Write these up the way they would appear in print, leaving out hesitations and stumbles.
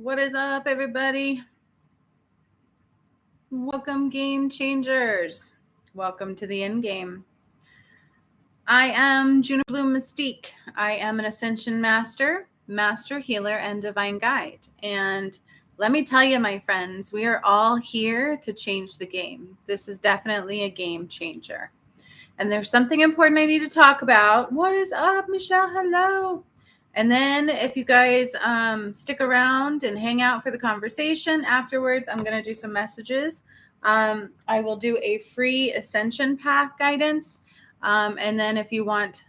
What is up, everybody? Welcome, game changers. Welcome to the end game. I am Juno Bloom Mystique. I am an ascension master, master healer, and divine guide. And let me tell you, my friends, we are all here to change the game. This is definitely a game changer. And there's something important I need to talk about. What is up, Michelle? Hello. And then if you guys stick around and hang out for the conversation afterwards, I'm going to do some messages. I will do a free ascension path guidance. And then if you want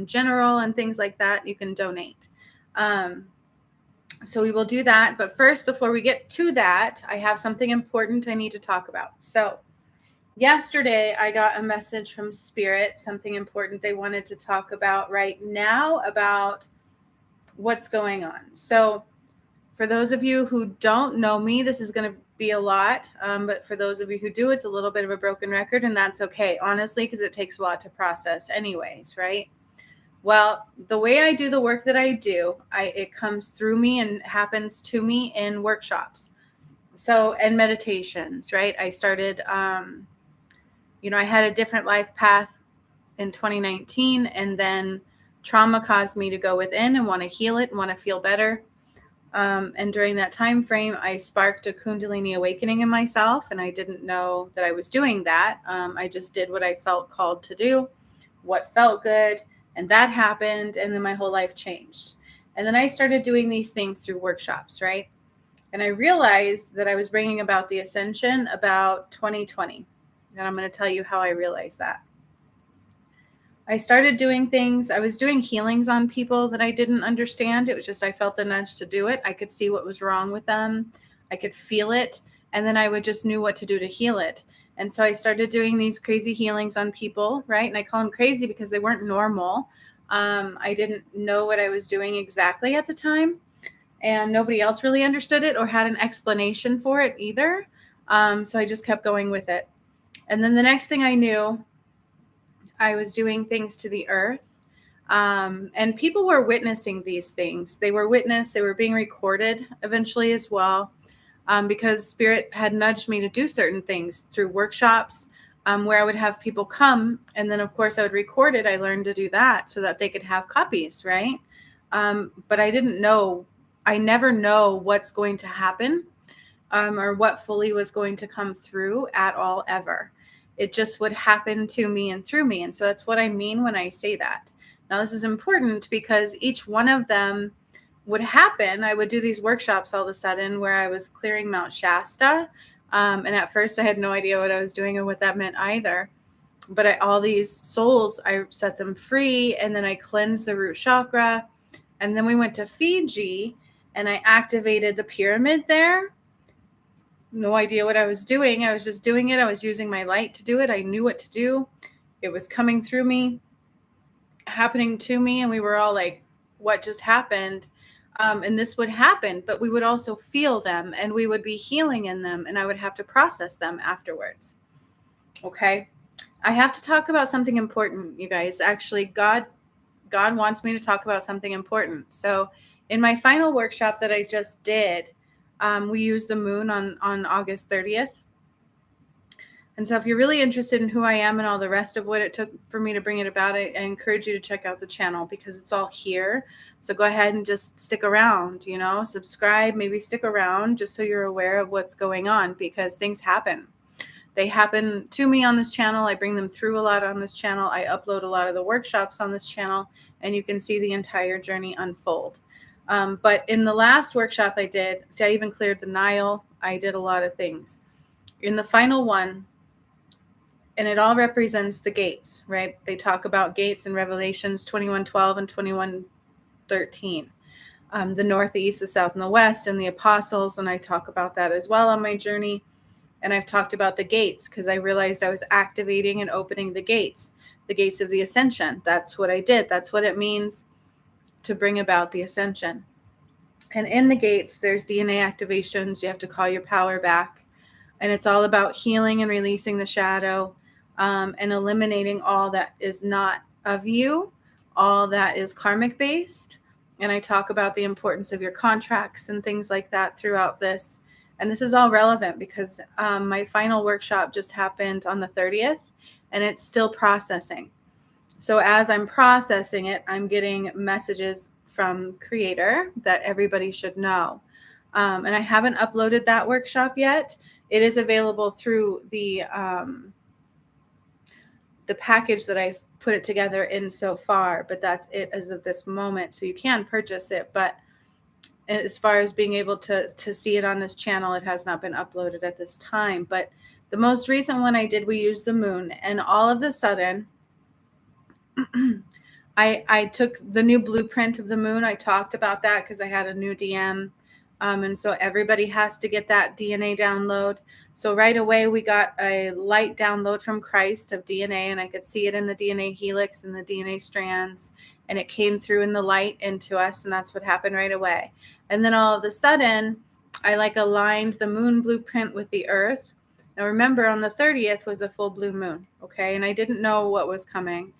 general and things like that, you can donate. So we will do that. But first, before we get to that, I have something important I need to talk about. So yesterday, I got a message from Spirit, something important they wanted to talk about right now about what's going on. So for those of you who don't know me, this is going to be a lot. But for those of you who do, it's a little bit of a broken record, and that's okay, honestly, because it takes a lot to process anyways, right? Well, the way I do the work that I do, it comes through me and happens to me in workshops. So, and meditations, right? I started, I had a different life path in 2019, and then trauma caused me to go within and want to heal it and want to feel better. And during that time frame, I sparked a Kundalini awakening in myself, and I didn't know that I was doing that. I just did what I felt called to do, what felt good, and that happened, and then my whole life changed. And then I started doing these things through workshops, right? And I realized that I was bringing about the ascension about 2020, and I'm going to tell you how I realized that. I started doing things. I was doing healings on people that I didn't understand. It was just I felt the nudge to do it. I could see what was wrong with them. I could feel it. And then I would just knew what to do to heal it. And so I started doing these crazy healings on people, right? And I call them crazy because they weren't normal. I didn't know what I was doing exactly at the time. And nobody else really understood it or had an explanation for it either. So I just kept going with it. And then the next thing I knew, I was doing things to the earth. And people were witnessing these things. They were being recorded eventually as well, because Spirit had nudged me to do certain things through workshops, where I would have people come. And then, of course, I would record it. I learned to do that so that they could have copies, right? But I never know what's going to happen, or what fully was going to come through at all, ever. It just would happen to me and through me. And so that's what I mean when I say that. Now, this is important because each one of them would happen. I would do these workshops all of a sudden where I was clearing Mount Shasta. And at first I had no idea what I was doing or what that meant either. But all these souls, I set them free, and then I cleansed the root chakra. And then we went to Fiji and I activated the pyramid there. No idea what I was doing. I was just doing it. I was using my light to do it. I knew what to do. It was coming through me, happening to me. And we were all like, what just happened? And this would happen, but we would also feel them and we would be healing in them. And I would have to process them afterwards. Okay. I have to talk about something important, you guys. Actually, God wants me to talk about something important. So in my final workshop that I just did, we used the moon on August 30th. And so if you're really interested in who I am and all the rest of what it took for me to bring it about, I encourage you to check out the channel because it's all here. So go ahead and just stick around, subscribe, maybe stick around just so you're aware of what's going on, because things happen. They happen to me on this channel. I bring them through a lot on this channel. I upload a lot of the workshops on this channel, and you can see the entire journey unfold. But in the last workshop I did, I even cleared the Nile. I did a lot of things. In the final one, and it all represents the gates, right? They talk about gates in Revelations 21:12 and 21:13. The northeast, the south, and the west, and the apostles. And I talk about that as well on my journey. And I've talked about the gates because I realized I was activating and opening the gates of the ascension. That's what I did. That's what it means to bring about the ascension. And in the gates, there's DNA activations. You have to call your power back. And it's all about healing and releasing the shadow, and eliminating all that is not of you, all that is karmic based, And I talk about the importance of your contracts and things like that throughout this. And this is all relevant because my final workshop just happened on the 30th and it's still processing. So as I'm processing it, I'm getting messages from Creator that everybody should know. And I haven't uploaded that workshop yet. It is available through the package that I've put it together in so far, but that's it as of this moment. So you can purchase it, but as far as being able to see it on this channel, it has not been uploaded at this time. But the most recent one I did, we used the moon, and all of a sudden, I took the new blueprint of the moon. I talked about that because I had a new DM. And so everybody has to get that DNA download. So right away, we got a light download from Christ of DNA, and I could see it in the DNA helix and the DNA strands. And it came through in the light into us, and that's what happened right away. And then all of a sudden, I aligned the moon blueprint with the earth. Now remember, on the 30th was a full blue moon, okay? And I didn't know what was coming.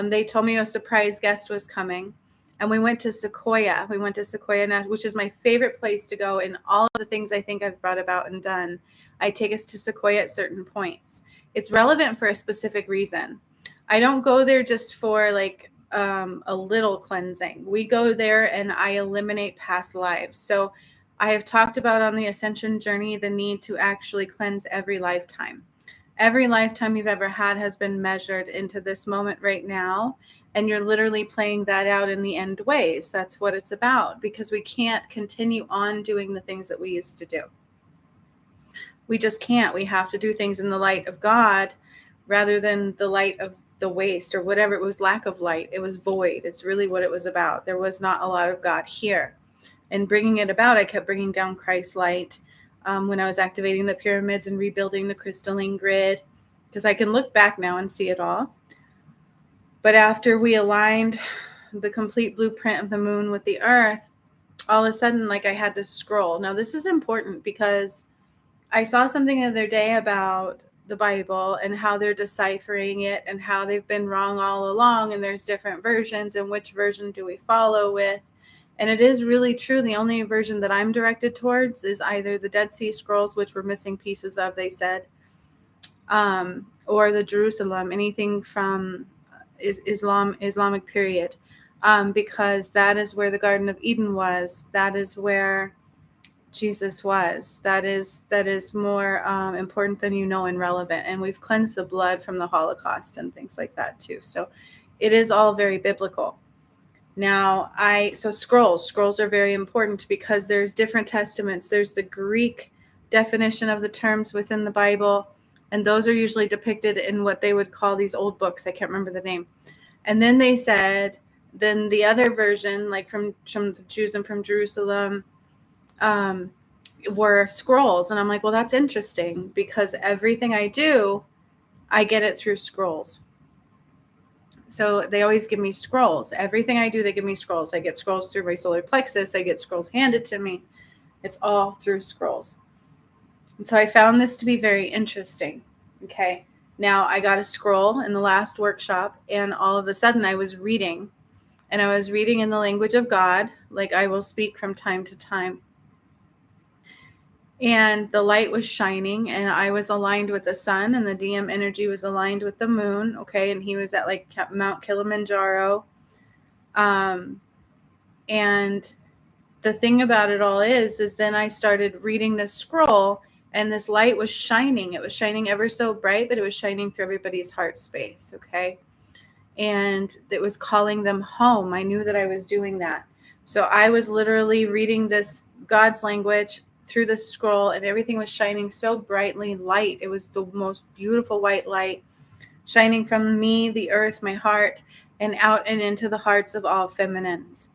They told me a surprise guest was coming. And we went to Sequoia. We went to Sequoia, which is my favorite place to go in all of the things I think I've brought about and done. I take us to Sequoia at certain points. It's relevant for a specific reason. I don't go there just for a little cleansing. We go there and I eliminate past lives. So I have talked about on the ascension journey the need to actually cleanse every lifetime. Every lifetime you've ever had has been measured into this moment right now. And you're literally playing that out in the end ways. That's what it's about, because we can't continue on doing the things that we used to do. We just can't. We have to do things in the light of God rather than the light of the waste or whatever. It was lack of light. It was void. It's really what it was about. There was not a lot of God here. And bringing it about, I kept bringing down Christ's light when I was activating the pyramids and rebuilding the crystalline grid, because I can look back now and see it all. But after we aligned the complete blueprint of the moon with the earth, all of a sudden, I had this scroll. Now, this is important because I saw something the other day about the Bible and how they're deciphering it and how they've been wrong all along. And there's different versions, and which version do we follow with? And it is really true. The only version that I'm directed towards is either the Dead Sea Scrolls, which we're missing pieces of, they said, or the Jerusalem, anything from Islamic period, because that is where the Garden of Eden was. That is where Jesus was. That is more important than and relevant. And we've cleansed the blood from the Holocaust and things like that too. So it is all very biblical. Now, so scrolls are very important because there's different testaments. There's the Greek definition of the terms within the Bible, and those are usually depicted in what they would call these old books. I can't remember the name. And then they said, then the other version, from the Jews and from Jerusalem, were scrolls. And I'm like, well, that's interesting because everything I do, I get it through scrolls. So they always give me scrolls. Everything I do, they give me scrolls. I get scrolls through my solar plexus. I get scrolls handed to me. It's all through scrolls. And so I found this to be very interesting. Okay. Now I got a scroll in the last workshop, and all of a sudden I was reading, and I was reading in the language of God, like I will speak from time to time. And the light was shining, and I was aligned with the sun, and the DM energy was aligned with the moon. Okay. And he was at Mount Kilimanjaro. And the thing about it all is then I started reading this scroll, and this light was shining. It was shining ever so bright, but it was shining through everybody's heart space. Okay. And it was calling them home. I knew that I was doing that. So I was literally reading this God's language through the scroll, and everything was shining so brightly light. It was the most beautiful white light shining from me, the earth, my heart, and out and into the hearts of all feminines.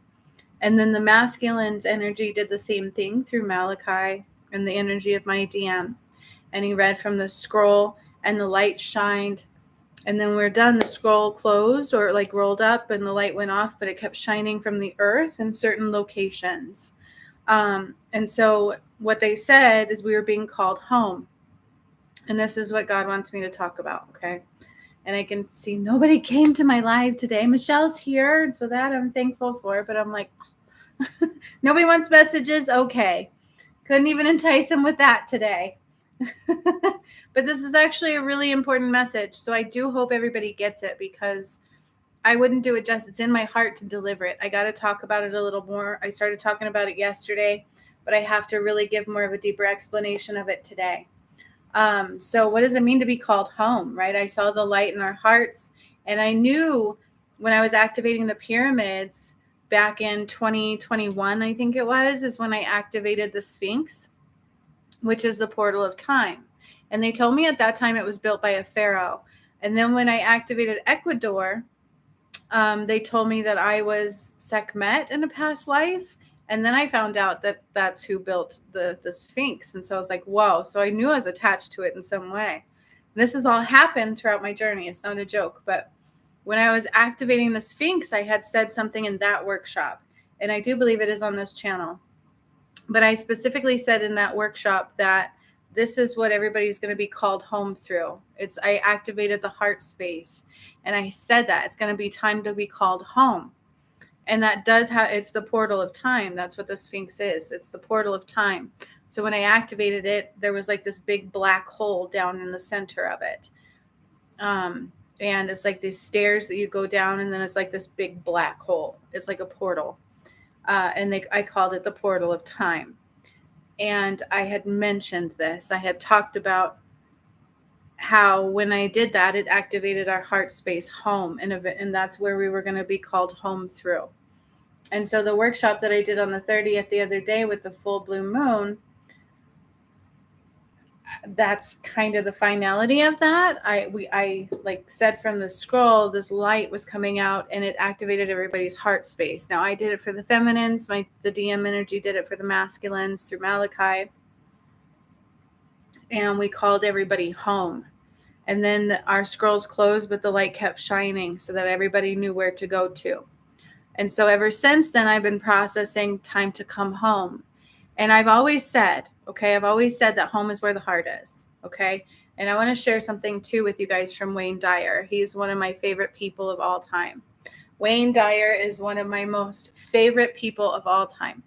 And then the masculine's energy did the same thing through Malachi and the energy of my DM. And he read from the scroll, and the light shined. And then we're done. The scroll closed, or rolled up, and the light went off, but it kept shining from the earth in certain locations. And so what they said is we were being called home. And this is what God wants me to talk about. Okay. And I can see nobody came to my live today. Michelle's here, so that I'm thankful for. But I'm like, Nobody wants messages? Okay. Couldn't even entice him with that today. But this is actually a really important message. So I do hope everybody gets it, because I wouldn't do it justice. It's in my heart to deliver it. I got to talk about it a little more. I started talking about it yesterday, but I have to really give more of a deeper explanation of it today. So what does it mean to be called home, right? I saw the light in our hearts, and I knew when I was activating the pyramids back in 2021, I think it was, is when I activated the Sphinx, which is the portal of time. And they told me at that time it was built by a pharaoh. And then when I activated Ecuador, they told me that I was Sekhmet in a past life. And then I found out that that's who built the Sphinx. And so I was like, whoa. So I knew I was attached to it in some way. This has all happened throughout my journey. It's not a joke. But when I was activating the Sphinx, I had said something in that workshop. And I do believe it is on this channel. But I specifically said in that workshop that this is what everybody's going to be called home through. I activated the heart space, and I said that it's going to be time to be called home. And that does have, it's the portal of time. That's what the Sphinx is. It's the portal of time. So when I activated it, there was like this big black hole down in the center of it. And it's like these stairs that you go down, and then it's like this big black hole. It's like a portal. I called it the portal of time. And I had mentioned this. I had talked about how when I did that, it activated our heart space home. And that's where we were going to be called home through. And so the workshop that I did on the 30th the other day with the full blue moon, that's kind of the finality of that. I like said from the scroll, this light was coming out and it activated everybody's heart space. Now I did it for the feminines. The DM energy did it for the masculines through Malachi. And we called everybody home. And then our scrolls closed, but the light kept shining so that everybody knew where to go to. And so ever since then, I've been processing time to come home. And I've always said that home is where the heart is. Okay. And I want to share something too with you guys from Wayne Dyer. He's one of my favorite people of all time. Wayne Dyer is one of my most favorite people of all time.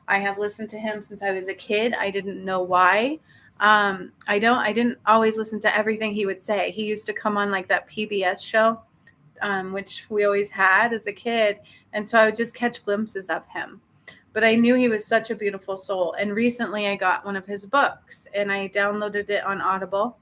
I have listened to him since I was a kid. I didn't know why. I didn't always listen to everything he would say. He used to come on like that PBS show, which we always had as a kid. And so I would just catch glimpses of him. But I knew he was such a beautiful soul. And recently I got one of his books and I downloaded it on Audible.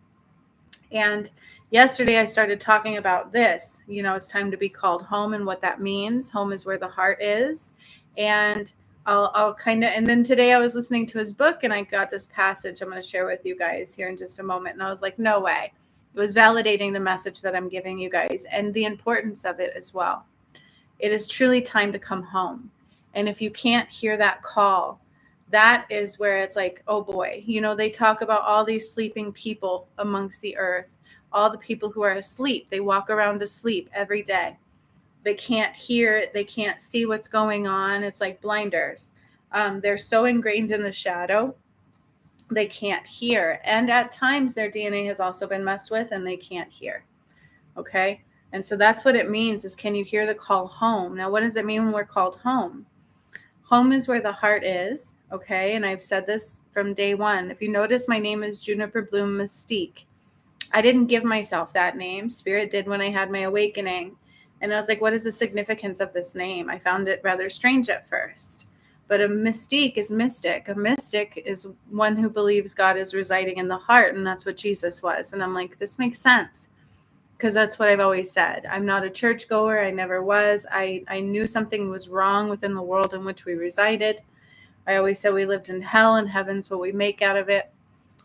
And yesterday I started talking about this. You know, it's time to be called home and what that means. Home is where the heart is. And I'll kind of, and then today I was listening to his book and I got this passage I'm going to share with you guys here in just a moment. And I was like, no way. It was validating the message that I'm giving you guys and the importance of it as well. It is truly time to come home. And if you can't hear that call, that is where it's like, oh boy, you know, they talk about all these sleeping people amongst the earth, all the people who are asleep. They walk around asleep every day. They can't hear it. They can't see what's going on. It's like blinders. They're so ingrained in the shadow. They can't hear. And at times their DNA has also been messed with and they can't hear. Okay. And so that's what it means is, can you hear the call home? Now, what does it mean when we're called home? Home is where the heart is. Okay. And I've said this from day one. If you notice, my name is Juniper Bloom Mystique. I didn't give myself that name. Spirit did when I had my awakening. And I was like, what is the significance of this name? I found it rather strange at first. But a mystique is mystic. A mystic is one who believes God is residing in the heart. And that's what Jesus was. And I'm like, this makes sense. Because that's what I've always said. I'm not a churchgoer. I never was. I knew something was wrong within the world in which we resided. I always said we lived in hell and heaven's what we make out of it.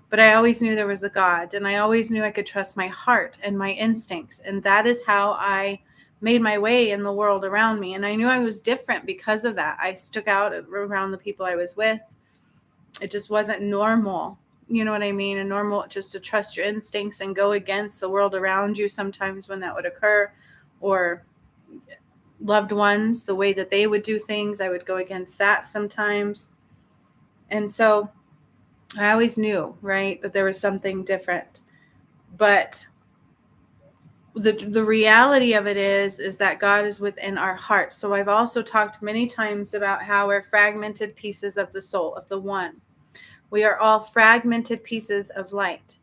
But I always knew there was a God. And I always knew I could trust my heart and my instincts. And that is how I made my way in the world around me. And I knew I was different because of that. I stuck out around the people I was with. It just wasn't normal. You know what I mean? And normal just to trust your instincts and go against the world around you sometimes when that would occur, or loved ones, the way that they would do things. I would go against that sometimes. And so I always knew, right, that there was something different. But the reality of it is that God is within our hearts. So I've also talked many times about how we're fragmented pieces of the soul, of the one. We are all fragmented pieces of light.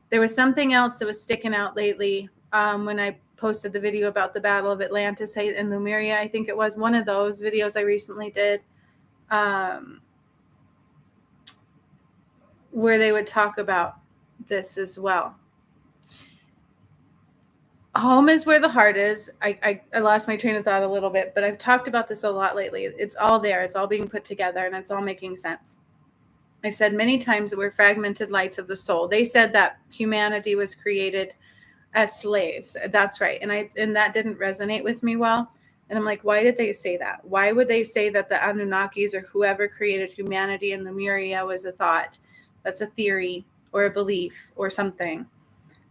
There was something else that was sticking out lately when I posted the video about the Battle of Atlantis and Lemuria. I think it was one of those videos I recently did, where they would talk about this as well. Home is where the heart is. I lost my train of thought a little bit, but I've talked about this a lot lately. It's all there. It's all being put together, and it's all making sense. I've said many times that we're fragmented lights of the soul. They said that humanity was created as slaves. That's right. And that didn't resonate with me well. And I'm like, why did they say that? Why would they say that the Anunnakis or whoever created humanity in Lemuria was a thought? That's a theory or a belief or something.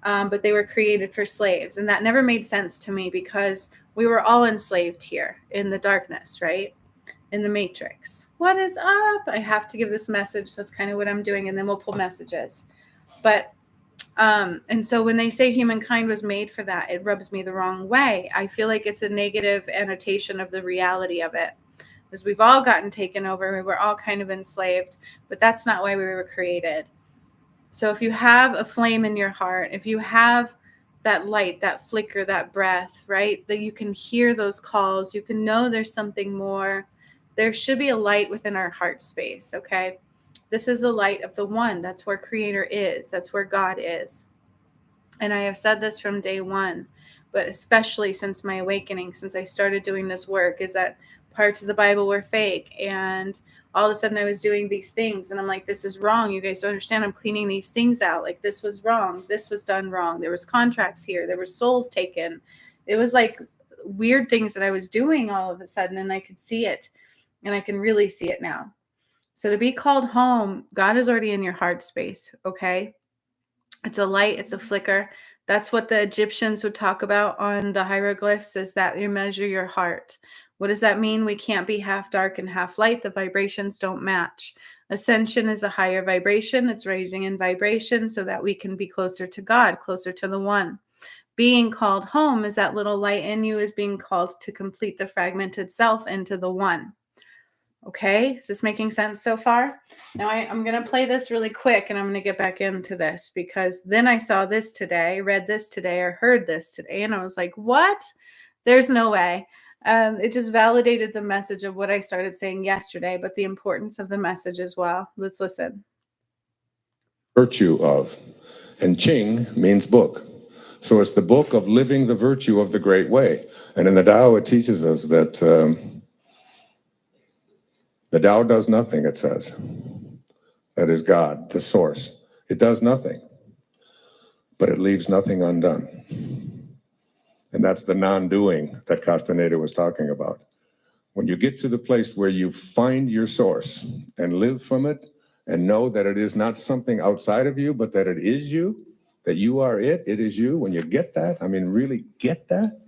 But they were created for slaves. And that never made sense to me because we were all enslaved here in the darkness, right? In the matrix. What is up? I have to give this message. So that's kind of what I'm doing. And then we'll pull messages. But, and so when they say humankind was made for that, it rubs me the wrong way. I feel like it's a negative annotation of the reality of it. Because we've all gotten taken over. We were all kind of enslaved. But that's not why we were created. So if you have a flame in your heart, if you have that light, that flicker, that breath, right, that you can hear those calls, you can know there's something more. There should be a light within our heart space, okay? This is the light of the one. That's where Creator is. That's where God is. And I have said this from day one, but especially since my awakening, since I started doing this work, is that parts of the Bible were fake. And all of a sudden I was doing these things and I'm like, this is wrong. You guys don't understand. I'm cleaning these things out. Like, this was wrong. This was done wrong. There was contracts here. There were souls taken. It was like weird things that I was doing all of a sudden, and I could see it, and I can really see it now. So to be called home, God is already in your heart space. Okay. It's a light. It's a flicker. That's what the Egyptians would talk about on the hieroglyphs, is that you measure your heart. What does that mean? We can't be half dark and half light. The vibrations don't match. Ascension is a higher vibration. It's raising in vibration so that we can be closer to God, closer to the one. Being called home is that little light in you is being called to complete the fragmented self into the one. Okay, is this making sense so far? Now I'm going to play this really quick and I'm going to get back into this, because then I saw this today, read this today, or heard this today, and I was like, what? There's no way. It just validated the message of what I started saying yesterday, but the importance of the message as well. Let's listen. Virtue of, and Qing means book. So it's the book of living the virtue of the great way. And in the Tao, it teaches us that the Tao does nothing, it says. That is God, the source. It does nothing, but it leaves nothing undone. And that's the non-doing that Castaneda was talking about. When you get to the place where you find your source and live from it and know that it is not something outside of you, but that it is you, that you are it is you. When you get that, I mean, really get that,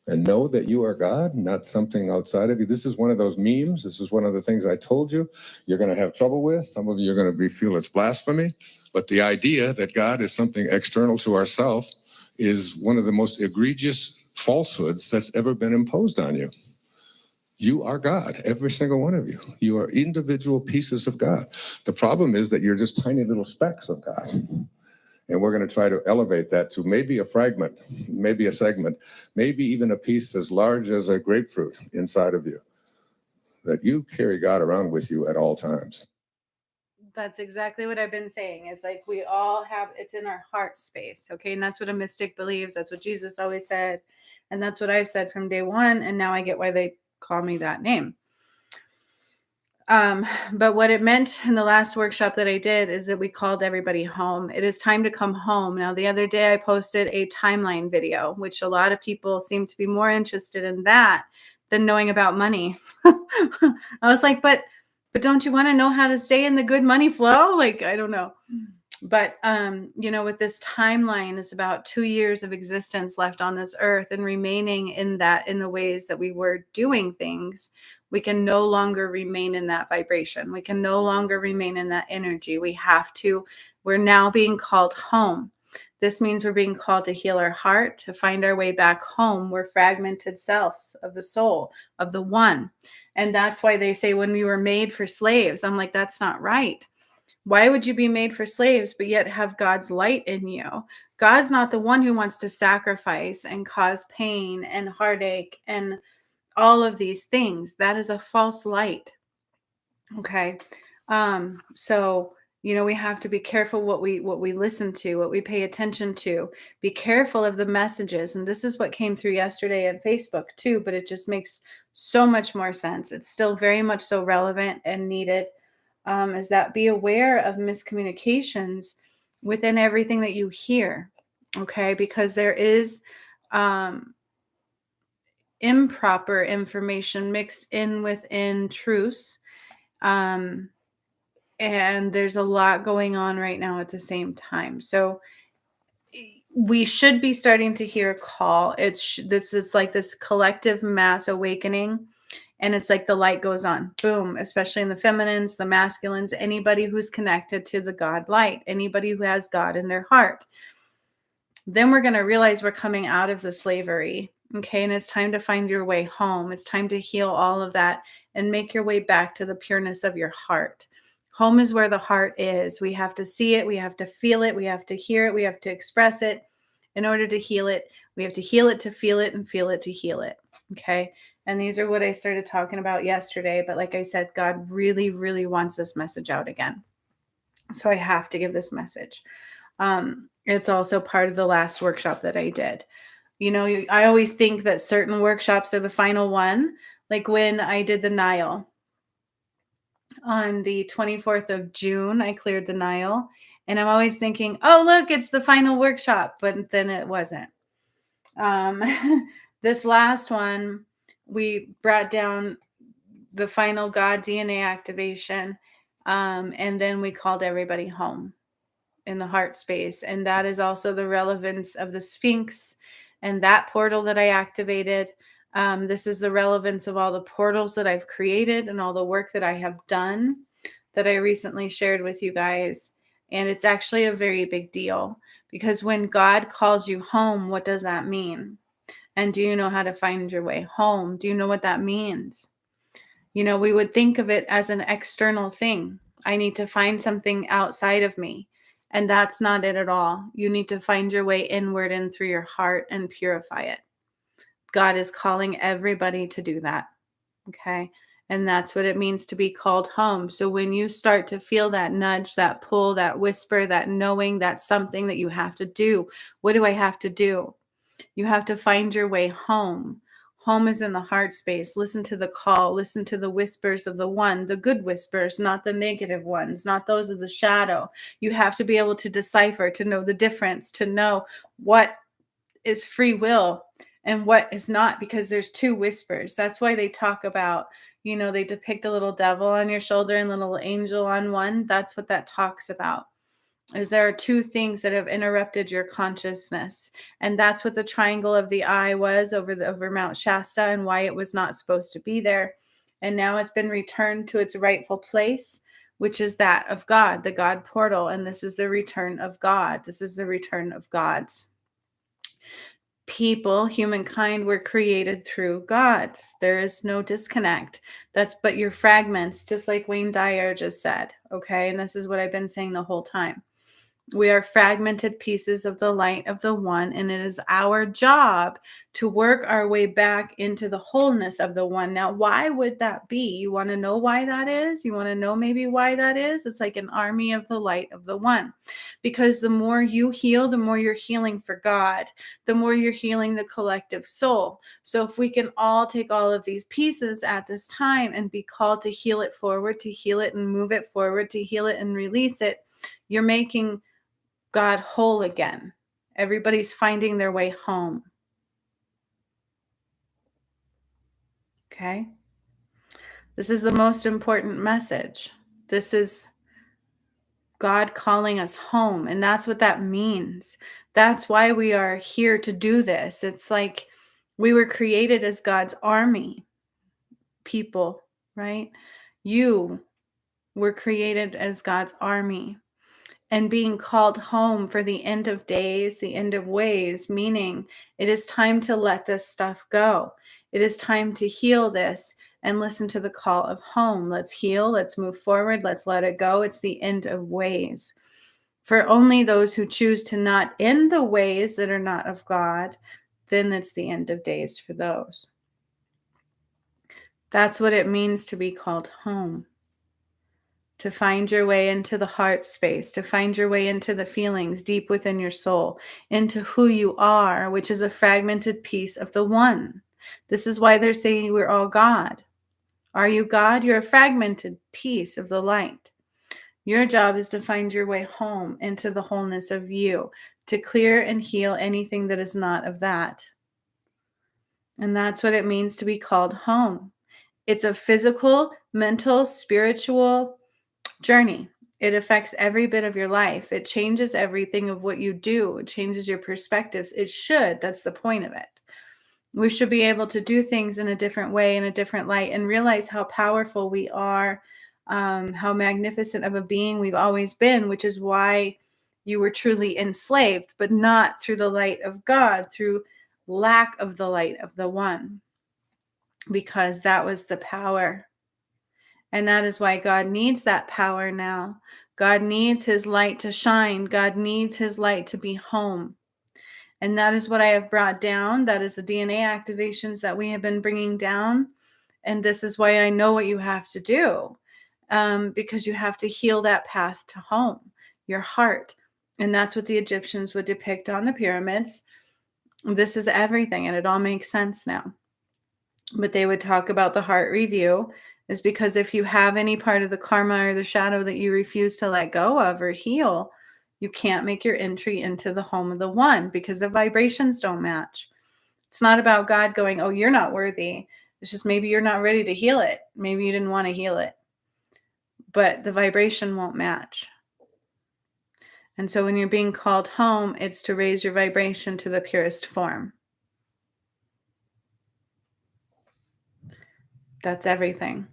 and know that you are God, not something outside of you. This is one of those memes. This is one of the things I told you you're going to have trouble with. Some of you are going to feel it's blasphemy. But the idea that God is something external to ourselves is one of the most egregious falsehoods that's ever been imposed on you. You are God, every single one of you. You are individual pieces of God. The problem is that you're just tiny little specks of God. And we're going to try to elevate that to maybe a fragment, maybe a segment, maybe even a piece as large as a grapefruit inside of you, that you carry God around with you at all times. That's exactly what I've been saying. Is like, we all have, it's in our heart space. Okay. And that's what a mystic believes. That's what Jesus always said. And that's what I've said from day one. And now I get why they call me that name. But what it meant in the last workshop that I did is that we called everybody home. It is time to come home. Now, the other day I posted a timeline video, which a lot of people seem to be more interested in that than knowing about money. I was like, but don't you want to know how to stay in the good money flow? Like, I don't know. But, with this timeline is about 2 years of existence left on this earth, and remaining in the ways that we were doing things, we can no longer remain in that vibration. We can no longer remain in that energy. We're now being called home. This means we're being called to heal our heart, to find our way back home. We're fragmented selves of the soul, of the one. And that's why they say when we were made for slaves, I'm like, that's not right. Why would you be made for slaves, but yet have God's light in you? God's not the one who wants to sacrifice and cause pain and heartache and all of these things. That is a false light. Okay. So we have to be careful what we listen to, what we pay attention to. Be careful of the messages. And this is what came through yesterday on Facebook too, but it just makes so much more sense. It's still very much so relevant and needed. Is that be aware of miscommunications within everything that you hear. Okay, because there is improper information mixed in within truths. And there's a lot going on right now at the same time. So we should be starting to hear a call. This is like this collective mass awakening, and it's like the light goes on, boom, especially in the feminines, the masculines, anybody who's connected to the God light, anybody who has God in their heart. Then we're going to realize we're coming out of the slavery. Okay. And it's time to find your way home. It's time to heal all of that and make your way back to the pureness of your heart. Home is where the heart is. We have to see it. We have to feel it. We have to hear it. We have to express it in order to heal it. We have to heal it to feel it and feel it to heal it. Okay. And these are what I started talking about yesterday. But like I said, God really, really wants this message out again. So I have to give this message. It's also part of the last workshop that I did. I always think that certain workshops are the final one. Like when I did the Nile on the 24th of June, I cleared the Nile. And I'm always thinking, oh, look, it's the final workshop. But then it wasn't. This last one, we brought down the final God DNA activation. And then we called everybody home in the heart space. And that is also the relevance of the Sphinx and that portal that I activated. This is the relevance of all the portals that I've created and all the work that I have done that I recently shared with you guys. And it's actually a very big deal, because when God calls you home, what does that mean? And do you know how to find your way home? Do you know what that means? We would think of it as an external thing. I need to find something outside of me. And that's not it at all. You need to find your way inward and through your heart and purify it. God is calling everybody to do that. Okay. And that's what it means to be called home. So when you start to feel that nudge, that pull, that whisper, that knowing that's something that you have to do, what do I have to do? You have to find your way home. Home is in the heart space. Listen to the call. Listen to the whispers of the one, the good whispers, not the negative ones, not those of the shadow. You have to be able to decipher, to know the difference, to know what is free will and what is not, because there's two whispers. That's why they talk about, they depict a little devil on your shoulder and a little angel on one. That's what that talks about. Is there are two things that have interrupted your consciousness. And that's what the triangle of the eye was over Mount Shasta, and why it was not supposed to be there. And now it's been returned to its rightful place, which is that of God, the God portal. And this is the return of God. This is the return of God's people. Humankind were created through God's. There is no disconnect. But your fragments, just like Wayne Dyer just said. Okay. And this is what I've been saying the whole time. We are fragmented pieces of the light of the one, and it is our job to work our way back into the wholeness of the one. Now, why would that be? You want to know why that is? You want to know maybe why that is? It's like an army of the light of the one. Because the more you heal, the more you're healing for God, the more you're healing the collective soul. So if we can all take all of these pieces at this time and be called to heal it forward, to heal it and move it forward, to heal it and release it, you're making God whole again. Everybody's finding their way home. Okay? This is the most important message. This is God calling us home. And that's what that means. That's why we are here to do this. It's like we were created as God's army people, right? You were created as God's army. and being called home for the end of days, the end of ways, meaning it is time to let this stuff go. It is time to heal this and listen to the call of home. Let's heal. Let's move forward. Let's let it go. It's the end of ways. For only those who choose to not end the ways that are not of God, then it's the end of days for those. That's what it means to be called home. To find your way into the heart space, to find your way into the feelings deep within your soul, into who you are, which is a fragmented piece of the one. This is why they're saying we're all God. Are you God? You're a fragmented piece of the light. Your job is to find your way home into the wholeness of you, to clear and heal anything that is not of that. And that's what it means to be called home. It's a physical, mental, spiritual journey. It affects every bit of your life. It changes everything of what you do. It changes your perspectives. It should. That's the point of it. We should be able to do things in a different way, in a different light, and realize how powerful we are, how magnificent of a being we've always been, which is why you were truly enslaved, but not through the light of God, through lack of the light of the one, because that was the power. And that is why God needs that power now. God needs his light to shine. God needs his light to be home. And that is what I have brought down. That is the DNA activations that we have been bringing down. And this is why I know what you have to do, because you have to heal that path to home, your heart. And that's what the Egyptians would depict on the pyramids. This is everything, and it all makes sense now. But they would talk about the heart review, is because if you have any part of the karma or the shadow that you refuse to let go of or heal, you can't make your entry into the home of the one, because the vibrations don't match. It's not about God going, oh, you're not worthy. It's just maybe you're not ready to heal it. Maybe you didn't want to heal it. But the vibration won't match. And so when you're being called home, it's to raise your vibration to the purest form. That's everything.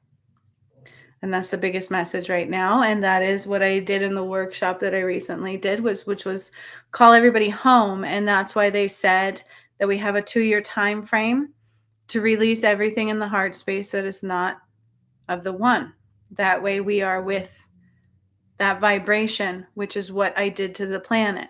And that's the biggest message right now. And that is what I did in the workshop that I recently did, which was call everybody home. And that's why they said that we have a 2-year time frame to release everything in the heart space that is not of the one. That way we are with that vibration, which is what I did to the planet.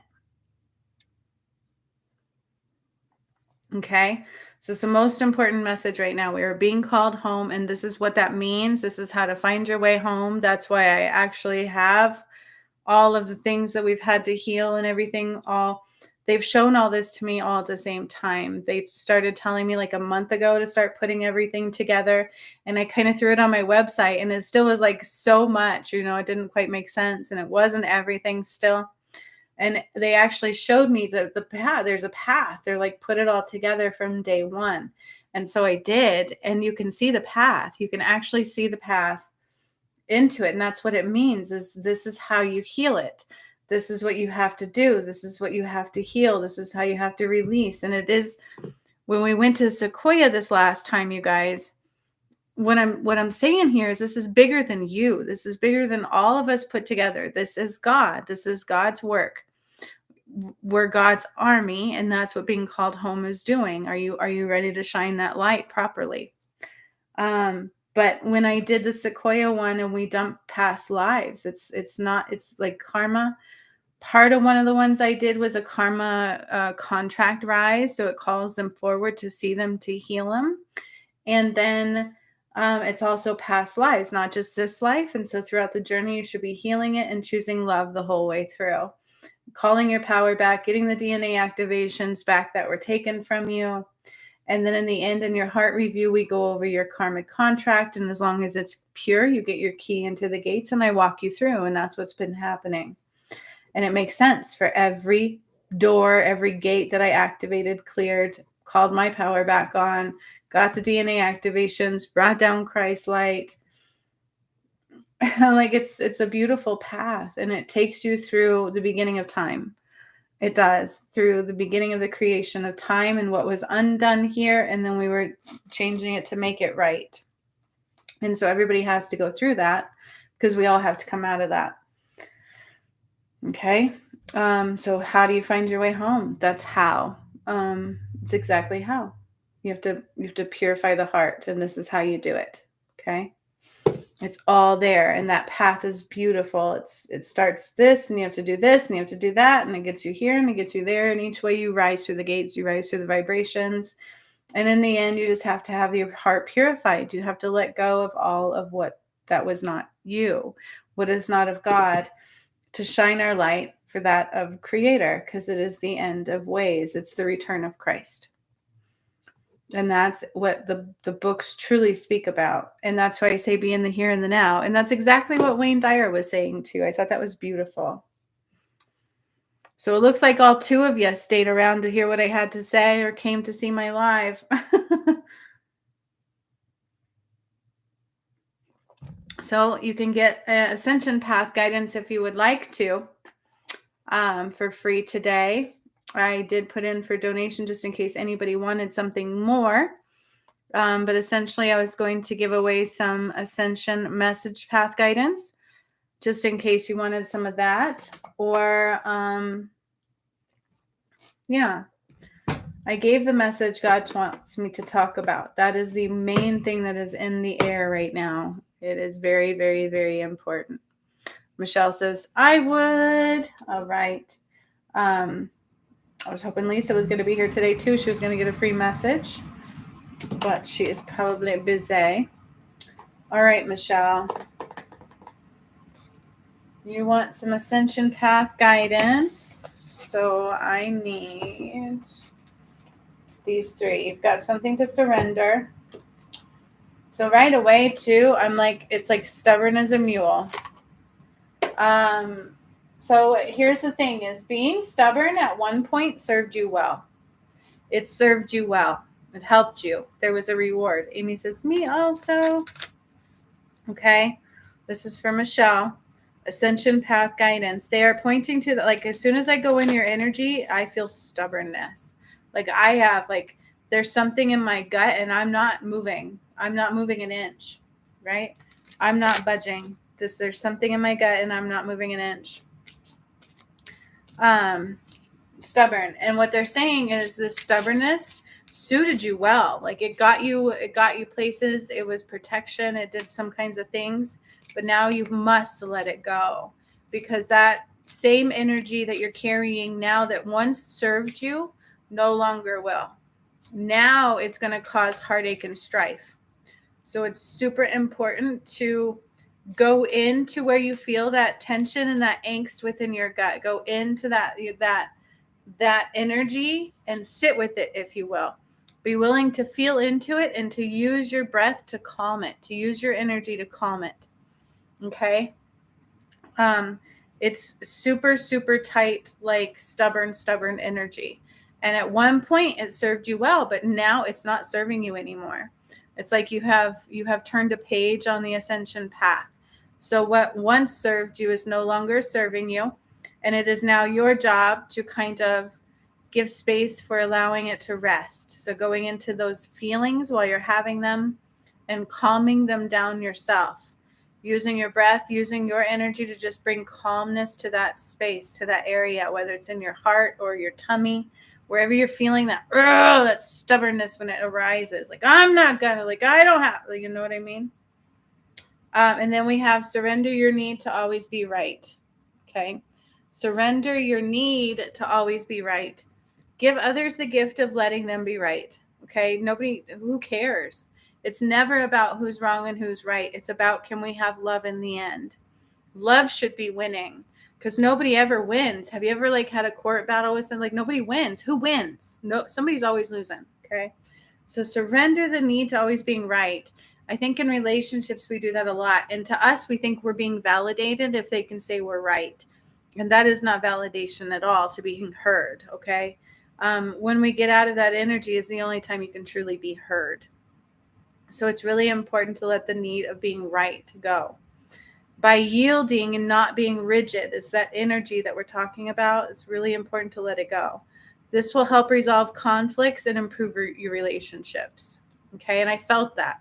Okay? So it's the most important message right now. We are being called home, and this is what that means. This is how to find your way home. That's why I actually have all of the things that we've had to heal and everything. They've shown all this to me all at the same time. They started telling me like a month ago to start putting everything together, and I kind of threw it on my website, and it still was like so much, it didn't quite make sense, and it wasn't everything still. And they actually showed me the path. There's a path. They're like, put it all together from day one. And so I did. And you can see the path. You can actually see the path into it. And that's what it means, is this is how you heal it. This is what you have to do. This is what you have to heal. This is how you have to release. And it is, when we went to Sequoia this last time, you guys, what I'm saying here is this is bigger than you. This is bigger than all of us put together. This is God. This is God's work. We're God's army, and that's what being called home is doing. Are you ready to shine that light properly? But when I did the Sequoia one and we dumped past lives, it's like karma. Part of one of the ones I did was a karma contract rise. So it calls them forward to see them, to heal them. And then it's also past lives, not just this life. And so throughout the journey, you should be healing it and choosing love the whole way through. Calling your power back, getting the DNA activations back that were taken from you. And then in the end, in your heart review, we go over your karmic contract. And as long as it's pure, you get your key into the gates, and I walk you through. And that's what's been happening. And it makes sense for every door, every gate that I activated, cleared, called my power back on, got the DNA activations, brought down Christ light. Like it's a beautiful path, and it takes you through the beginning of time. It does, through the beginning of the creation of time and what was undone here, and then we were changing it to make it right. And so everybody has to go through that, because we all have to come out of that. Okay. So how do you find your way home? That's how. It's exactly how. You have to purify the heart, and this is how you do it. Okay. It's all there, and that path is beautiful. It starts this, and you have to do this, and you have to do that, and it gets you here, and it gets you there, and each way you rise through the gates, you rise through the vibrations, and in the end, you just have to have your heart purified. You have to let go of all of what that was not you, what is not of God, to shine our light for that of Creator, because it is the end of ways. It's the return of Christ. And that's what the books truly speak about. And that's why I say be in the here and the now. And that's exactly what Wayne Dyer was saying too. I thought that was beautiful. So it looks like all two of you stayed around to hear what I had to say or came to see my live. So you can get Ascension Path guidance if you would like to for free today. I did put in for donation just in case anybody wanted something more. But essentially, I was going to give away some Ascension Message Path guidance, just in case you wanted some of that. Or, yeah, I gave the message God wants me to talk about. That is the main thing that is in the air right now. It is very, very, very important. Michelle says, I would. All right. I was hoping Lisa was going to be here today, too. She was going to get a free message, but she is probably busy. All right, Michelle. You want some Ascension Path guidance. So I need these three. You've got something to surrender. So right away, too, I'm like, it's like stubborn as a mule. So here's the thing is being stubborn at one point served you well. It served you well. It helped you. There was a reward. Amy says, me also. Okay. This is for Michelle. Ascension Path guidance. They are pointing to like, as soon as I go in your energy, I feel stubbornness. Like I have, like, there's something in my gut and I'm not moving. I'm not moving an inch, right? I'm not budging. There's something in my gut and I'm not moving an inch. Stubborn. And what they're saying is this stubbornness suited you well. Like it got you places. It was protection. It did some kinds of things. But now you must let it go, because that same energy that you're carrying now that once served you no longer will. Now it's going to cause heartache and strife. So it's super important to go into where you feel that tension and that angst within your gut. Go into that energy and sit with it, if you will. Be willing to feel into it and to use your breath to calm it, to use your energy to calm it. Okay. It's super, super tight, like stubborn energy. And at one point it served you well, but now it's not serving you anymore. It's like you have turned a page on the ascension path. So what once served you is no longer serving you. And it is now your job to kind of give space for allowing it to rest. So going into those feelings while you're having them and calming them down yourself. Using your breath, using your energy to just bring calmness to that space, to that area, whether it's in your heart or your tummy, wherever you're feeling that stubbornness when it arises. Like, I'm not gonna, like, I don't have, like, you know what I mean? And then we have surrender your need to always be right. Okay. Surrender your need to always be right. Give others the gift of letting them be right. Okay. Who cares? It's never about who's wrong and who's right. It's about, can we have love in the end? Love should be winning, because nobody ever wins. Have you ever like had a court battle with someone? Like nobody wins. Who wins? No, somebody's always losing. Okay. So surrender the need to always being right. I think in relationships, we do that a lot. And to us, we think we're being validated if they can say we're right. And that is not validation at all, to being heard. Okay. When we get out of that energy is the only time you can truly be heard. So it's really important to let the need of being right go. By yielding and not being rigid is that energy that we're talking about. It's really important to let it go. This will help resolve conflicts and improve your relationships. Okay. And I felt that.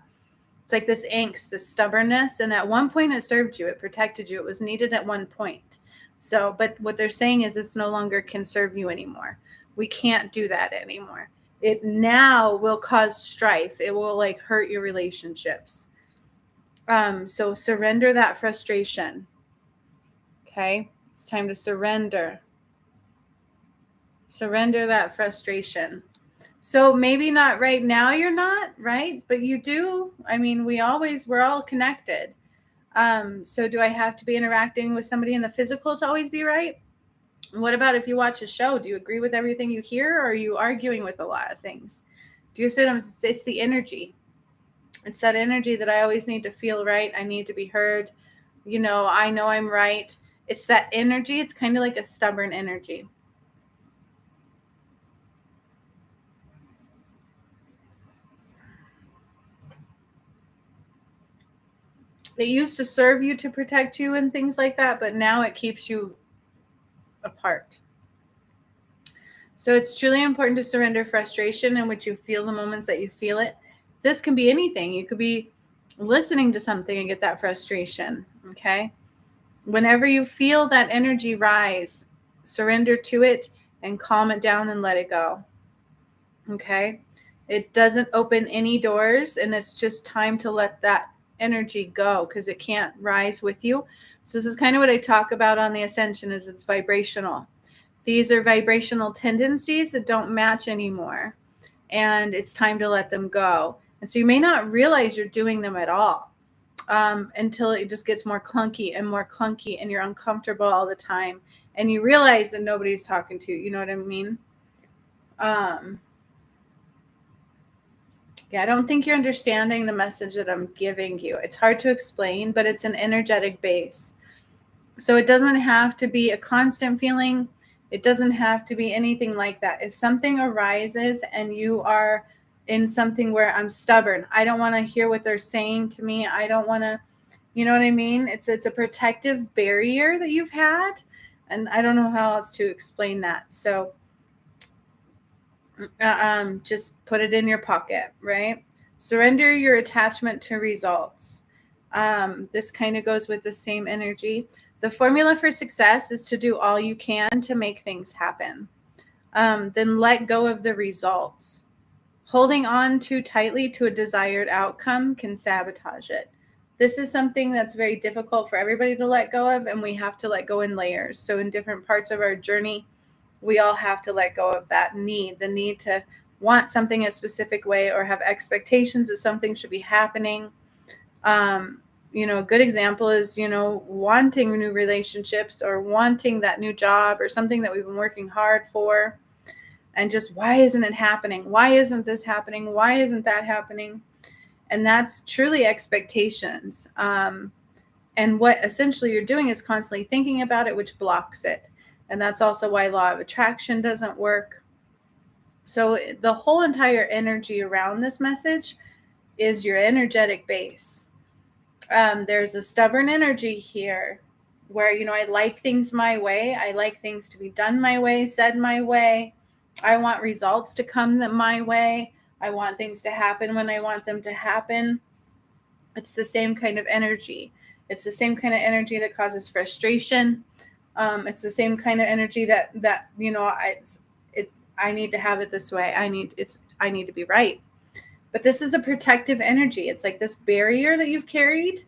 It's like this angst, this stubbornness. And at one point it served you. It protected you. It was needed at one point. So, but what they're saying is it's no longer can serve you anymore. We can't do that anymore. It now will cause strife. It will like hurt your relationships. So surrender that frustration. Okay. It's time to surrender. Surrender that frustration. So maybe not right now, you're not, right? But you do. I mean, we're all connected. So do I have to be interacting with somebody in the physical to always be right? What about if you watch a show? Do you agree with everything you hear, or are you arguing with a lot of things? Do you sit? It's the energy. It's that energy that I always need to feel right. I need to be heard. I know I'm right. It's that energy. It's kind of like a stubborn energy. It used to serve you to protect you and things like that, but now it keeps you apart. So it's truly important to surrender frustration in which you feel the moments that you feel it. This can be anything. You could be listening to something and get that frustration. Okay. Whenever you feel that energy rise, surrender to it and calm it down and let it go. Okay. It doesn't open any doors, and it's just time to let that energy go because it can't rise with you. So this is kind of what I talk about on the ascension is it's vibrational. These are vibrational tendencies that don't match anymore, and it's time to let them go. And so you may not realize you're doing them at all until it just gets more clunky, and you're uncomfortable all the time, and you realize that nobody's talking to you. You know what I mean? Yeah, I don't think you're understanding the message that I'm giving you. It's hard to explain, but it's an energetic base. So it doesn't have to be a constant feeling. It doesn't have to be anything like that. If something arises and you are in something where I'm stubborn, I don't want to hear what they're saying to me. I don't want to, you know what I mean? It's a protective barrier that you've had. And I don't know how else to explain that. So just put it in your pocket, right? Surrender your attachment to results. This kind of goes with the same energy. The formula for success is to do all you can to make things happen. Then let go of the results. Holding on too tightly to a desired outcome can sabotage it. This is something that's very difficult for everybody to let go of, and we have to let go in layers. So in different parts of our journey, we all have to let go of that the need to want something a specific way or have expectations that something should be happening. A good example is, wanting new relationships or wanting that new job or something that we've been working hard for. And just, why isn't it happening? Why isn't this happening? Why isn't that happening? And that's truly expectations. And what essentially you're doing is constantly thinking about it, which blocks it. And that's also why law of attraction doesn't work. So the whole entire energy around this message is your energetic base. There's a stubborn energy here where, I like things my way. I like things to be done my way, said my way. I want results to come my way. I want things to happen when I want them to happen. It's the same kind of energy. It's the same kind of energy that causes frustration. It's the same kind of energy that I need to have it this way. I need to be right. But this is a protective energy. It's like this barrier that you've carried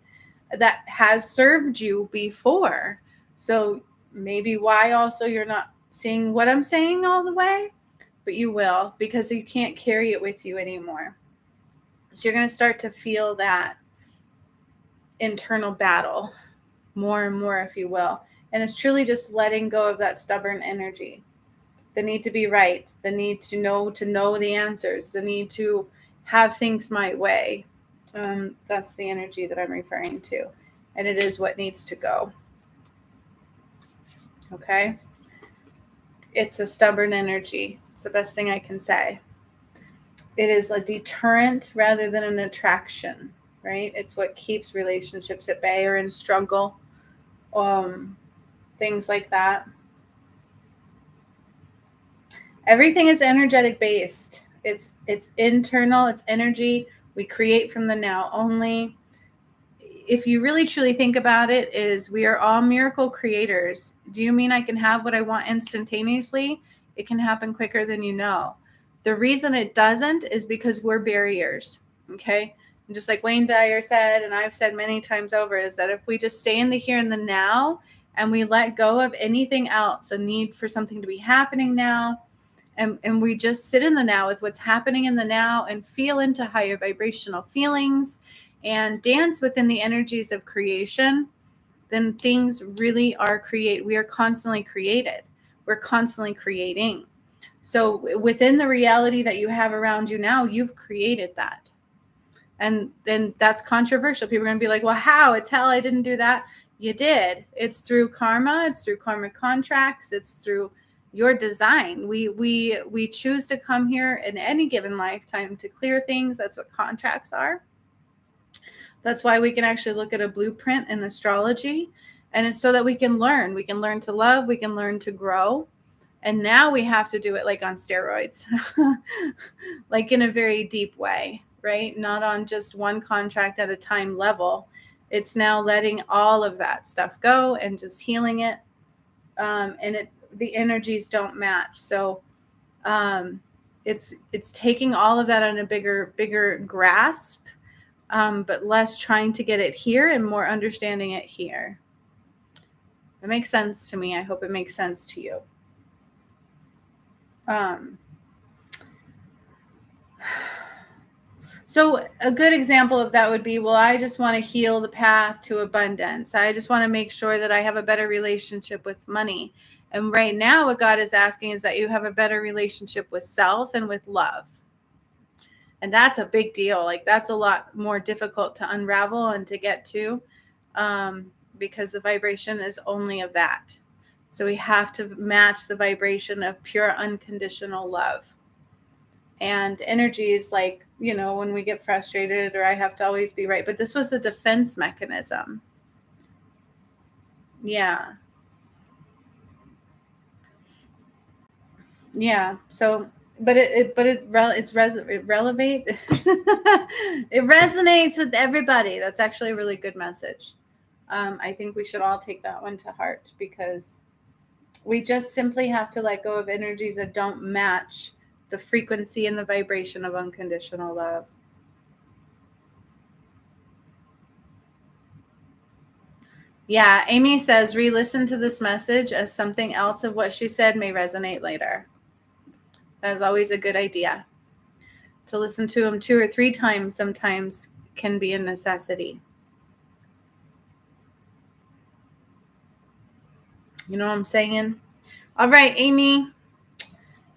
that has served you before. So maybe why also you're not seeing what I'm saying all the way, but you will, because you can't carry it with you anymore. So you're going to start to feel that internal battle more and more, if you will. And it's truly just letting go of that stubborn energy. The need to be right, the need to know the answers, the need to have things my way. That's the energy that I'm referring to. And it is what needs to go. Okay? It's a stubborn energy. It's the best thing I can say. It is a deterrent rather than an attraction, right? It's what keeps relationships at bay or in struggle. Things like that. Everything is energetic based. It's internal, it's energy we create from the now only. if you really truly think about it, is we are all miracle creators. Do you mean I can have what I want instantaneously? It can happen quicker than you know. The reason it doesn't is because we're barriers. Okay. And just like Wayne Dyer said, and I've said many times over, is that if we just stay in the here and the now and we let go of anything else, a need for something to be happening now, and we just sit in the now with what's happening in the now and feel into higher vibrational feelings and dance within the energies of creation, then things really are we are constantly created. We're constantly creating. So within the reality that you have around you now, you've created that. And then that's controversial. People are going to be like, well, how? It's hell. I didn't do that. You did. It's through karma. It's through karmic contracts. It's through your design. We choose to come here in any given lifetime to clear things. That's what contracts are. That's why we can actually look at a blueprint in astrology. And it's so that we can learn. We can learn to love. We can learn to grow. And now we have to do it like on steroids, like in a very deep way, right? Not on just one contract at a time level. It's now letting all of that stuff go and just healing it. The energies don't match. So it's taking all of that on a bigger grasp, but less trying to get it here and more understanding it here. It makes sense to me. I hope it makes sense to you. So a good example of that would be, well, I just want to heal the path to abundance. I just want to make sure that I have a better relationship with money. And right now, what God is asking is that you have a better relationship with self and with love. And that's a big deal. Like, that's a lot more difficult to unravel and to get to, because the vibration is only of that. So we have to match the vibration of pure unconditional love. And energies like, when we get frustrated or I have to always be right. But this was a defense mechanism. Yeah. Yeah. So, but it resonates. It resonates with everybody. That's actually a really good message. I think we should all take that one to heart, because we just simply have to let go of energies that don't match the frequency and the vibration of unconditional love. Yeah, Amy says, re-listen to this message, as something else of what she said may resonate later. That is always a good idea. To listen to them 2 or 3 times sometimes can be a necessity. You know what I'm saying? All right, Amy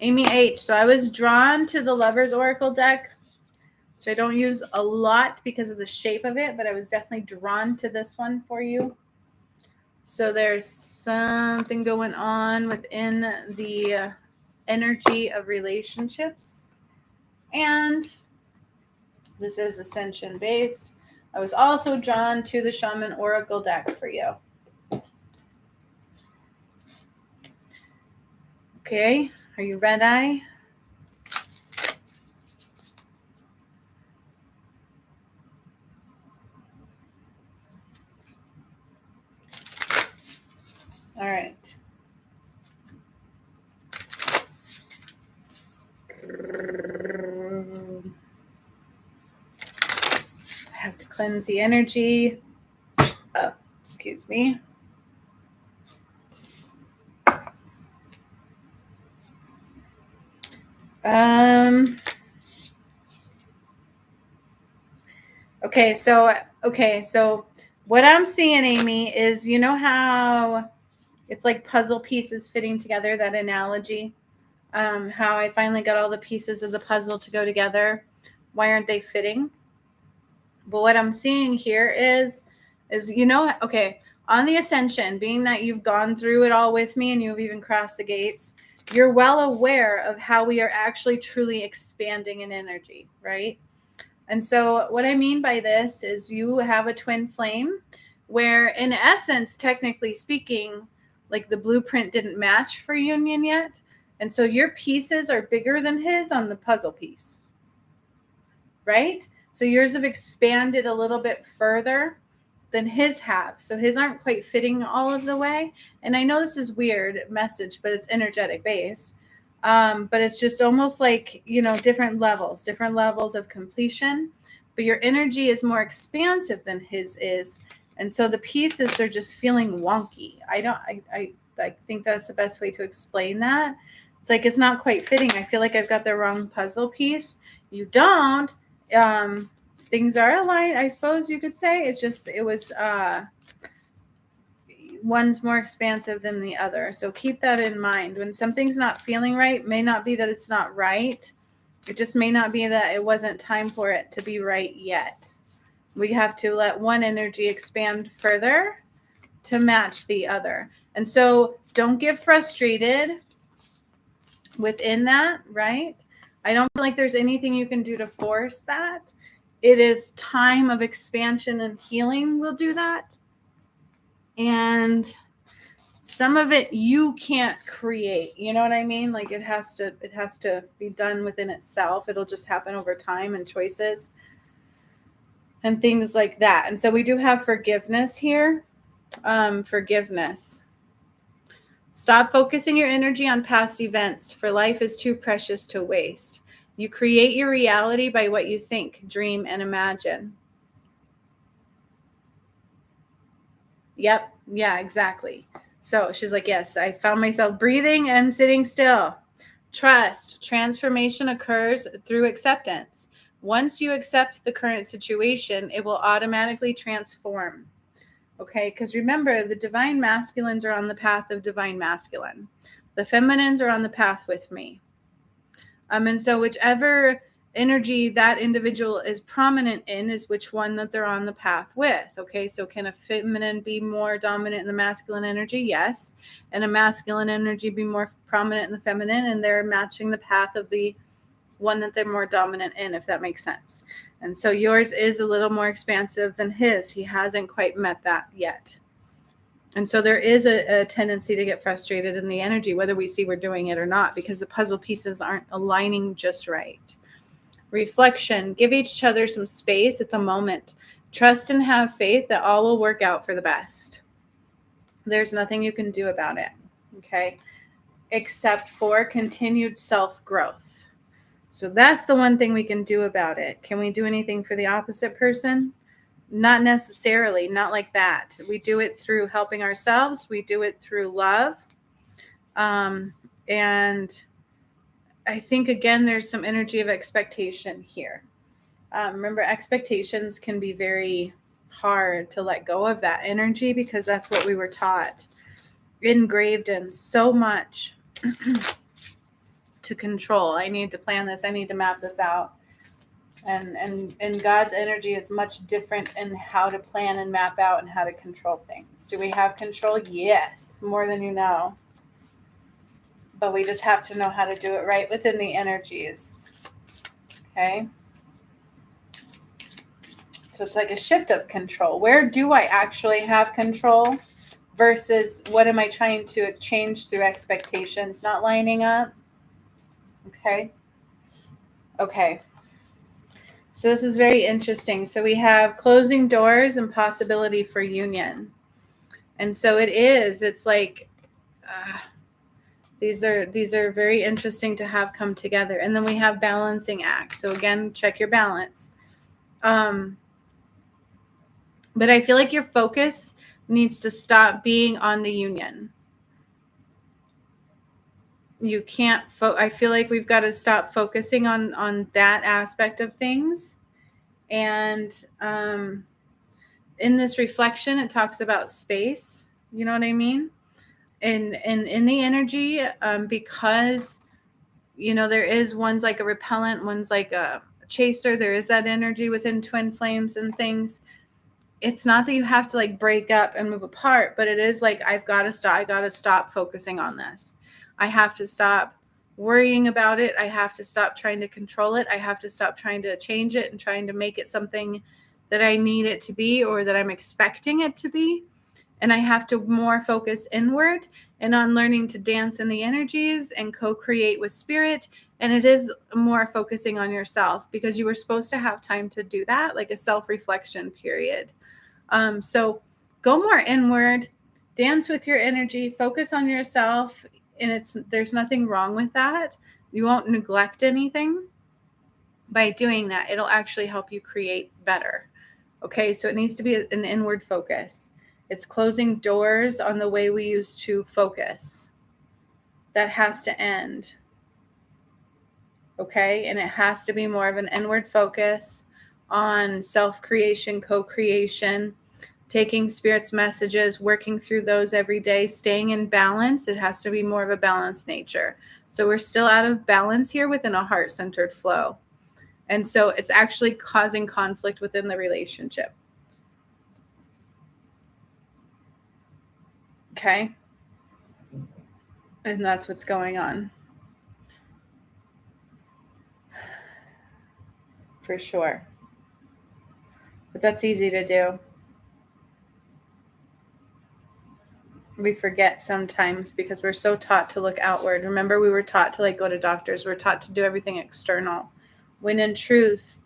H. So I was drawn to the Lover's Oracle deck, which I don't use a lot because of the shape of it, but I was definitely drawn to this one for you. So there's something going on within the energy of relationships. And this is ascension based. I was also drawn to the Shaman Oracle deck for you. Okay, are you ready? All right. I have to cleanse the energy. Oh, excuse me. Okay, so what I'm seeing, Amy, is, you know how it's like puzzle pieces fitting together, that analogy? How I finally got all the pieces of the puzzle to go together. Why aren't they fitting? But what I'm seeing here is, okay, on the ascension, being that you've gone through it all with me and you've even crossed the gates, you're well aware of how we are actually truly expanding in energy, right? And so what I mean by this is you have a twin flame where, in essence, technically speaking, like the blueprint didn't match for union yet. And so your pieces are bigger than his on the puzzle piece, right? So yours have expanded a little bit further than his have. So his aren't quite fitting all of the way. And I know this is weird message, but it's energetic based. But it's just almost like, different levels of completion. But your energy is more expansive than his is. And so the pieces are just feeling wonky. I think that's the best way to explain that. It's like it's not quite fitting. I feel like I've got the wrong puzzle piece. You don't. Things are aligned, I suppose you could say. It was one's more expansive than the other. So keep that in mind. When something's not feeling right, may not be that it's not right. It just may not be that it wasn't time for it to be right yet. We have to let one energy expand further to match the other. And so don't get frustrated within that, right? I don't feel like there's anything you can do to force that. It is time of expansion and healing will do that. And some of it you can't create. You know what I mean? Like it has to be done within itself. It'll just happen over time and choices and things like that. And so we do have forgiveness here. Forgiveness. Stop focusing your energy on past events, for life is too precious to waste. You create your reality by what you think, dream, and imagine. Yep. Yeah, exactly. So she's like, yes, I found myself breathing and sitting still. Trust. Transformation occurs through acceptance. Once you accept the current situation, it will automatically transform. Okay, because remember, the divine masculines are on the path of divine masculine. The feminines are on the path with me. And so whichever energy that individual is prominent in is which one that they're on the path with. Okay, so can a feminine be more dominant in the masculine energy? Yes. And a masculine energy be more prominent in the feminine, and they're matching the path of the one that they're more dominant in, if that makes sense. And so yours is a little more expansive than his. He hasn't quite met that yet. And so there is a tendency to get frustrated in the energy, whether we see we're doing it or not, because the puzzle pieces aren't aligning just right. Reflection. Give each other some space at the moment. Trust and have faith that all will work out for the best. There's nothing you can do about it, okay, except for continued self-growth. So that's the one thing we can do about it. Can we do anything for the opposite person? Not necessarily, not like that. We do it through helping ourselves. We do it through love. And I think, again, there's some energy of expectation here. Remember, expectations can be very hard to let go of that energy because that's what we were taught, engraved in so much to control. I need to plan this. I need to map this out. And God's energy is much different in how to plan and map out and how to control things. Do we have control? Yes, more than you know. But we just have to know how to do it right within the energies. Okay? So it's like a shift of control. Where do I actually have control versus what am I trying to change through expectations not lining up? Okay? Okay. So this is very interesting. So we have closing doors and possibility for union. And so it's like, these are very interesting to have come together. And then we have balancing act. So again, check your balance. But I feel like your focus needs to stop being on the union. You can't, I feel like we've got to stop focusing on that aspect of things. And in this reflection, it talks about space. You know what I mean? And in the energy, because, there is one's like a repellent, one's like a chaser. There is that energy within twin flames and things. It's not that you have to like break up and move apart, but it is like, I got to stop focusing on this. I have to stop worrying about it. I have to stop trying to control it. I have to stop trying to change it and trying to make it something that I need it to be or that I'm expecting it to be. And I have to more focus inward and on learning to dance in the energies and co-create with spirit. And it is more focusing on yourself because you were supposed to have time to do that, like a self-reflection period. So go more inward, dance with your energy, focus on yourself. And there's nothing wrong with that. You won't neglect anything by doing that. It'll actually help you create better. Okay, so it needs to be an inward focus. It's closing doors on the way we used to focus. That has to end. Okay, and it has to be more of an inward focus on self-creation, co-creation, taking Spirit's messages, working through those every day, staying in balance. It has to be more of a balanced nature. So we're still out of balance here within a heart-centered flow. And so it's actually causing conflict within the relationship. Okay? And that's what's going on. For sure. But that's easy to do. We forget sometimes because we're so taught to look outward. Remember, we were taught to go to doctors. We're taught to do everything external. When in truth,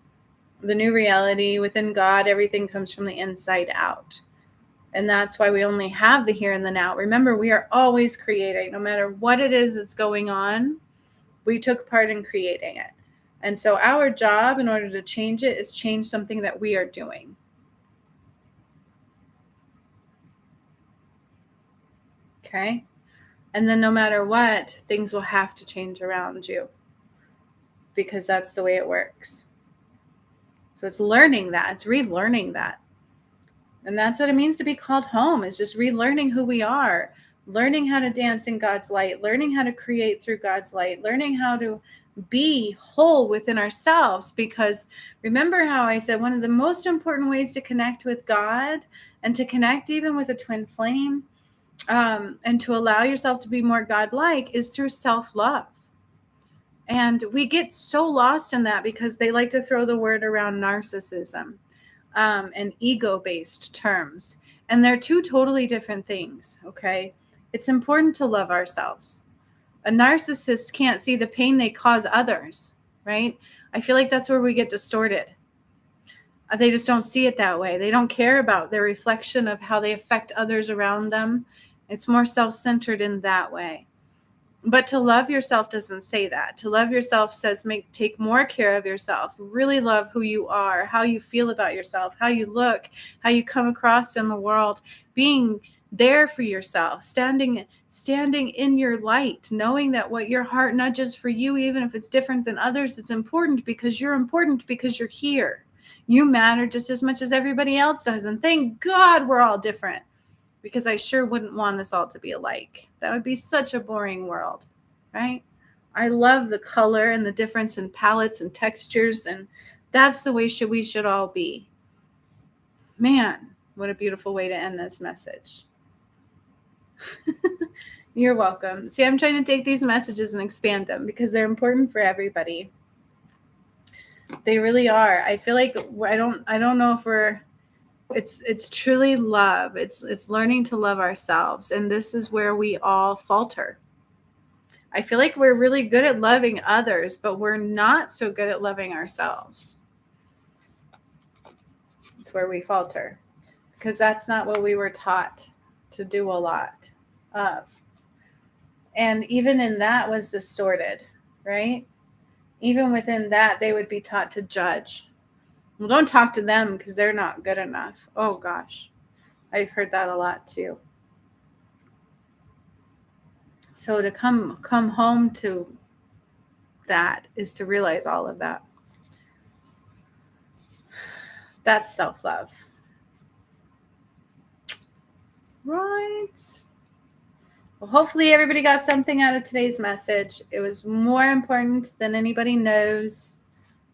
the new reality within God, everything comes from the inside out. And that's why we only have the here and the now. Remember, we are always creating. No matter what it is that's going on, we took part in creating it. And so our job in order to change it is change something that we are doing. Okay? And then no matter what, things will have to change around you because that's the way it works. So it's learning that. It's relearning that. And that's what it means to be called home, is just relearning who we are, learning how to dance in God's light, learning how to create through God's light, learning how to be whole within ourselves. Because remember how I said one of the most important ways to connect with God and to connect even with a twin flame and to allow yourself to be more God-like is through self-love. And we get so lost in that because they like to throw the word around narcissism and ego-based terms. And they're two totally different things, okay? It's important to love ourselves. A narcissist can't see the pain they cause others, right? I feel like that's where we get distorted. They just don't see it that way. They don't care about their reflection of how they affect others around them. It's more self-centered in that way. But to love yourself doesn't say that. To love yourself says take more care of yourself. Really love who you are, how you feel about yourself, how you look, how you come across in the world, being there for yourself, standing in your light, knowing that what your heart nudges for you, even if it's different than others, it's important because you're here. You matter just as much as everybody else does. And thank God we're all different. Because I sure wouldn't want us all to be alike. That would be such a boring world, right? I love the color and the difference in palettes and textures, and that's the way we should all be. Man, what a beautiful way to end this message. You're welcome. See, I'm trying to take these messages and expand them because they're important for everybody. They really are. I feel like I don't know if it's truly love. It's learning to love ourselves. And this is where we all falter. I feel like we're really good at loving others, but we're not so good at loving ourselves. It's where we falter because that's not what we were taught to do a lot of. And even in that was distorted, right? Even within that, they would be taught to judge. Well, don't talk to them because they're not good enough. Oh, gosh. I've heard that a lot, too. So to come home to that is to realize all of that. That's self-love. Right. Well, hopefully everybody got something out of today's message. It was more important than anybody knows.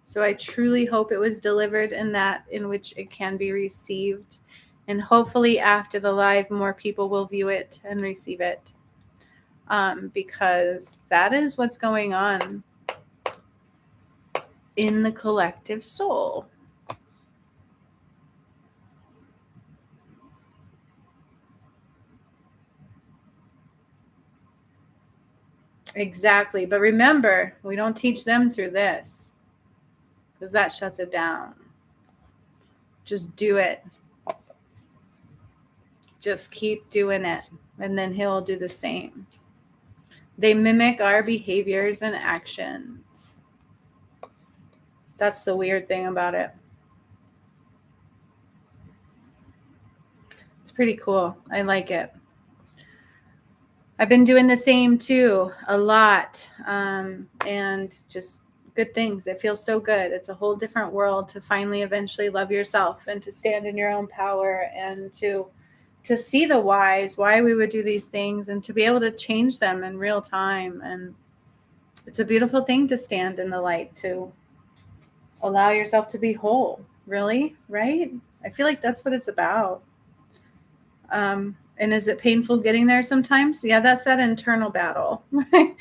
So I truly hope it was delivered in which it can be received. And hopefully after the live, more people will view it and receive it. Because that is what's going on in the collective soul. Exactly. But remember, we don't teach them through this because that shuts it down. Just do it. Just keep doing it, and then he'll do the same. They mimic our behaviors and actions. That's the weird thing about it. It's pretty cool. I like it. I've been doing the same too, a lot, and just good things. It feels so good. It's a whole different world to finally eventually love yourself and to stand in your own power and to see the whys, why we would do these things, and to be able to change them in real time. And it's a beautiful thing to stand in the light, to allow yourself to be whole, really, right? I feel like that's what it's about. And is it painful getting there sometimes? Yeah, that's that internal battle, right?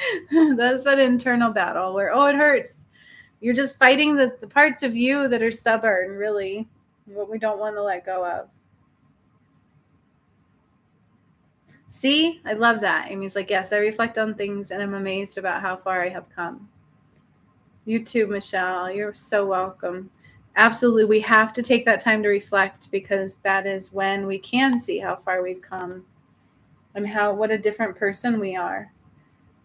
That's that internal battle where, oh, it hurts. You're just fighting the parts of you that are stubborn, really, what we don't want to let go of. See, I love that. Amy's like, yes, I reflect on things and I'm amazed about how far I have come. You too, Michelle. You're so welcome. Absolutely. We have to take that time to reflect, because that is when we can see how far we've come and what a different person we are,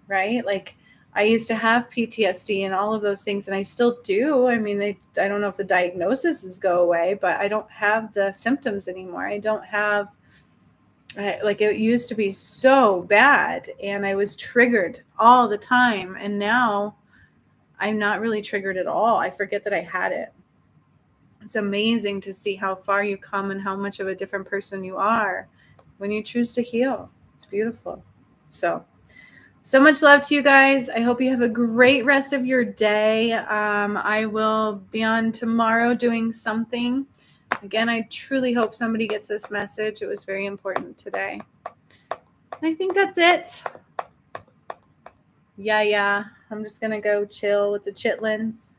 right? Like, I used to have PTSD and all of those things, and I still do. I mean, I don't know if the diagnoses go away, but I don't have the symptoms anymore. I don't have, like, it used to be so bad, and I was triggered all the time. And now I'm not really triggered at all. I forget that I had it. It's amazing to see how far you come and how much of a different person you are when you choose to heal. It's beautiful. So much love to you guys. I hope you have a great rest of your day. I will be on tomorrow doing something. Again, I truly hope somebody gets this message. It was very important today. I think that's it. Yeah. I'm just going to go chill with the chitlins,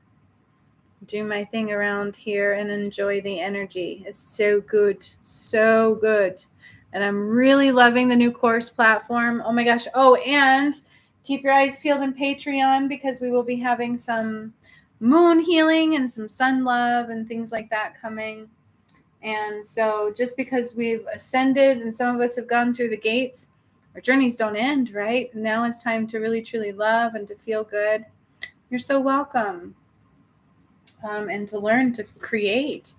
do my thing around here, and enjoy the energy. It's so good. So good. And I'm really loving the new course platform. Oh my gosh. Oh, and keep your eyes peeled in Patreon, because we will be having some moon healing and some sun love and things like that coming. And so just because we've ascended and some of us have gone through the gates, our journeys don't end, right? Now it's time to really, truly love and to feel good. You're so welcome. And to learn to create.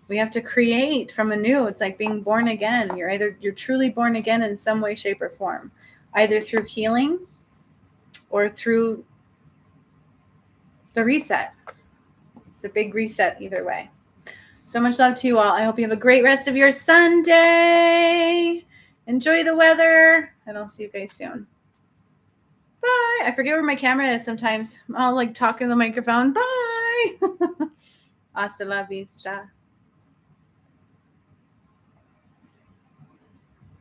We have to create from anew. It's like being born again. You're truly born again in some way, shape, or form, either through healing or through the reset. It's a big reset either way. So much love to you all. I hope you have a great rest of your Sunday. Enjoy the weather, and I'll see you guys soon. Bye. I forget where my camera is sometimes. I'll like talk in the microphone. Bye. Hasta la vista.